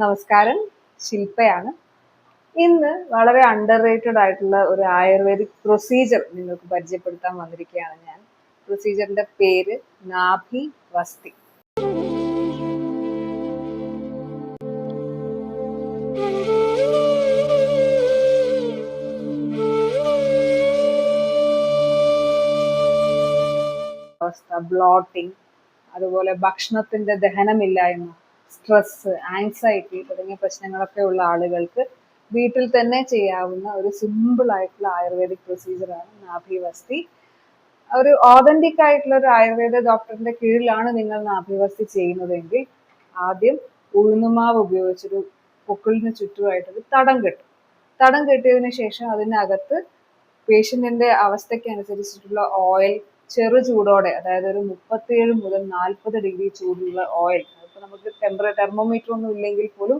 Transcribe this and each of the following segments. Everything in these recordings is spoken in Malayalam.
നമസ്കാരം, ശില്പയാണ്. ഇന്ന് വളരെ അണ്ടർ റേറ്റഡ് ആയിട്ടുള്ള ഒരു ആയുർവേദിക് പ്രൊസീജിയർ നിങ്ങൾക്ക് പരിചയപ്പെടുത്താൻ വന്നിരിക്കുകയാണ് ഞാൻ. പ്രൊസീജിയറിന്റെ പേര് നാഭി വസ്തി. അവസ്ഥ, ബ്ലോട്ടിംഗ്, അതുപോലെ ഭക്ഷണത്തിന്റെ ദഹനമില്ലായ്മ, സ്ട്രെസ്, ആൻസൈറ്റി തുടങ്ങിയ പ്രശ്നങ്ങളൊക്കെ ഉള്ള ആളുകൾക്ക് വീട്ടിൽ തന്നെ ചെയ്യാവുന്ന ഒരു സിമ്പിൾ ആയിട്ടുള്ള ആയുർവേദിക് പ്രൊസീജിയറാണ് നാഭി വസ്തി. ഒരു ഓതന്റിക് ആയിട്ടുള്ള ഒരു ആയുർവേദ ഡോക്ടറിന്റെ കീഴിലാണ് നിങ്ങൾ നാഭി വസ്തി ചെയ്യുന്നതെങ്കിൽ ആദ്യം ഉഴുന്നുമാവ് ഉപയോഗിച്ചൊരു പൊക്കിളിന് ചുറ്റുമായിട്ടൊരു തടം കെട്ടും. തടം കെട്ടിയതിനു ശേഷം അതിനകത്ത് പേഷ്യന്റിന്റെ അവസ്ഥയ്ക്ക് അനുസരിച്ചിട്ടുള്ള ഓയിൽ ചെറു ചൂടോടെ, അതായത് ഒരു 37 മുതൽ 40 ഡിഗ്രി ചൂടുള്ള ഓയിൽ, അതിപ്പോൾ നമുക്ക് തെർമോമീറ്റർ ഒന്നും ഇല്ലെങ്കിൽ പോലും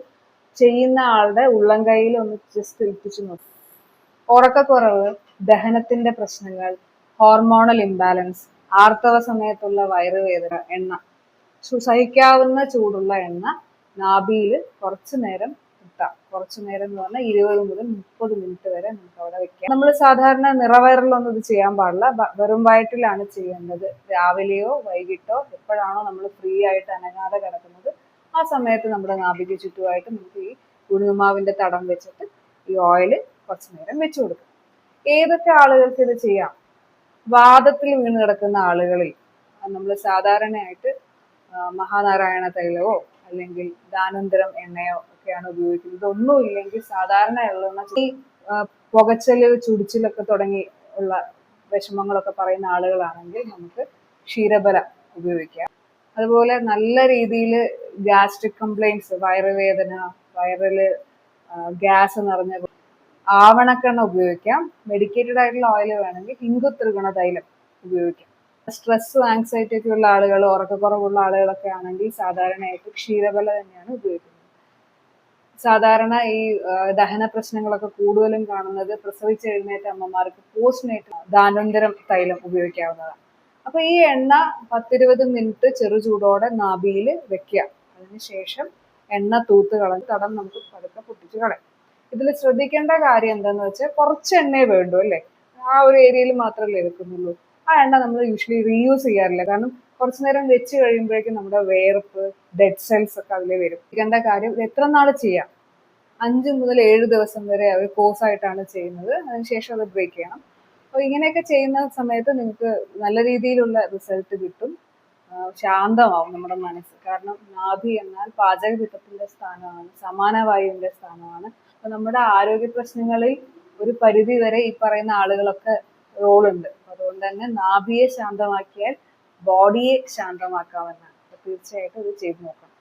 ചെയ്യുന്ന ആളുടെ ഉള്ളം കൈയിൽ ഒന്ന് ജസ്റ്റ് ഇട്ടിച്ചു നോക്കും. ഉറക്കക്കുറവ്, ദഹനത്തിന്റെ പ്രശ്നങ്ങൾ, ഹോർമോണൽ ഇംബാലൻസ്, ആർത്തവ സമയത്തുള്ള വയറുവേദന, എണ്ണ, സഹിക്കാവുന്ന ചൂടുള്ള എണ്ണ നാഭിയിൽ കുറച്ചു നേരം ഇട്ടാം. കുറച്ചു നേരം എന്ന് പറഞ്ഞാൽ 20 മുതൽ 30 മിനിറ്റ് വരെ നമുക്ക് അവിടെ വെക്കാം. നമ്മൾ സാധാരണ നിറവയറിലൊന്നും ഇത് ചെയ്യാൻ പാടില്ല, വെറും വയറ്റിലാണ് ചെയ്യേണ്ടത്. രാവിലെയോ വൈകിട്ടോ എപ്പോഴാണോ നമ്മൾ ഫ്രീ ആയിട്ട് അനങ്ങാതെ കിടക്കുന്നത് ആ സമയത്ത് നമ്മുടെ നാഭിക്ക് ചുറ്റുമായിട്ട് നമുക്ക് ഈ ഉഴുന്നുമാവിന്റെ തടം വെച്ചിട്ട് ഈ ഓയിൽ കുറച്ചു നേരം വെച്ചു കൊടുക്കാം. ഏതൊക്കെ ആളുകൾക്ക് ഇത് ചെയ്യാം? വാദത്തിൽ വീണ് കിടക്കുന്ന ആളുകളിൽ നമ്മൾ സാധാരണയായിട്ട് മഹാനാരായണ തൈലമോ അല്ലെങ്കിൽ ദാനന്തരം എണ്ണയോ ഒക്കെയാണ് ഉപയോഗിക്കുന്നത്. ഇതൊന്നും ഇല്ലെങ്കിൽ സാധാരണ ഉള്ള ഈ പുകച്ചല്, ചുടിച്ചിലൊക്കെ തുടങ്ങി ഉള്ള വിഷമങ്ങളൊക്കെ പറയുന്ന ആളുകളാണെങ്കിൽ നമുക്ക് ക്ഷീരബല ഉപയോഗിക്കാം. അതുപോലെ നല്ല രീതിയിൽ ഗ്യാസ്ട്രിക് കംപ്ലൈൻറ്റ്സ്, വയറുവേദന, വയറില് ഗ്യാസ് നിറഞ്ഞ ആവണക്കെണ്ണ ഉപയോഗിക്കാം. മെഡിക്കേറ്റഡ് ആയിട്ടുള്ള ഓയിൽ വേണമെങ്കിൽ ഹിന്ദു ത്രിഗുണ തൈലം ഉപയോഗിക്കാം. സ്ട്രെസ്സും ആങ്സൈറ്റി ഒക്കെ ഉള്ള ആളുകൾ, ഉറക്കക്കുറവുള്ള ആളുകളൊക്കെ ആണെങ്കിൽ സാധാരണയായിട്ട് ക്ഷീരബല തന്നെയാണ് ഉപയോഗിക്കുന്നത്. സാധാരണ ഈ ദഹന പ്രശ്നങ്ങളൊക്കെ കൂടുതലും കാണുന്നത് പ്രസവിച്ച് എഴുന്നേറ്റ അമ്മമാർക്ക് പോസ്റ്റ്നേറ്റൽ ദാനന്തരം തൈലം ഉപയോഗിക്കാവുന്നതാണ്. അപ്പൊ ഈ എണ്ണ 10-20 മിനിറ്റ് ചെറു ചൂടോടെ നാഭിയിൽ വെക്കുക. അതിനുശേഷം എണ്ണ തൂത്ത് കളഞ്ഞ് തടം നമുക്ക് പതുക്കെ പൊട്ടിച്ച് കളയാം. ഇതിൽ ശ്രദ്ധിക്കേണ്ട കാര്യം എന്താന്ന് വെച്ചാൽ കുറച്ച് എണ്ണയെ വേണ്ടു അല്ലേ, ആ ഒരു ഏരിയയിൽ മാത്രമല്ലേ വെക്കുന്നുള്ളൂ. ആ എണ്ണ നമ്മൾ യൂഷ്വലി റീയൂസ് ചെയ്യാറില്ല, കാരണം കുറച്ചു നേരം വെച്ച് കഴിയുമ്പോഴേക്കും നമ്മുടെ വേർപ്പ്, ഡെഡ് സെൽസ് ഒക്കെ അതിൽ വരും. ശ്രദ്ധിക്കേണ്ട കാര്യം, എത്ര നാൾ ചെയ്യാം? 5 മുതൽ 7 ദിവസം വരെ അവർ കോഴ്സ് ആയിട്ടാണ് ചെയ്യുന്നത്. അതിനുശേഷം അത് ബ്രേക്ക് ചെയ്യണം. അപ്പോൾ ഇങ്ങനെയൊക്കെ ചെയ്യുന്ന സമയത്ത് നിങ്ങൾക്ക് നല്ല രീതിയിലുള്ള റിസൾട്ട് കിട്ടും. ശാന്തമാവും നമ്മുടെ മനസ്സ്. കാരണം നാഭി എന്നാൽ പാചകപിത്തത്തിന്റെ സ്ഥാനമാണ്, സമാന വായുവിന്റെ സ്ഥാനമാണ്. അപ്പൊ നമ്മുടെ ആരോഗ്യ പ്രശ്നങ്ങളിൽ ഒരു പരിധി വരെ ഈ പറയുന്ന ആളുകളൊക്കെ റോളുണ്ട്. അതുകൊണ്ട് തന്നെ നാഭിയെ ശാന്തമാക്കിയാൽ ബോഡിയെ ശാന്തമാക്കാമെന്നാണ്. തീർച്ചയായിട്ടും ഇത് ചെയ്തു നോക്കണം.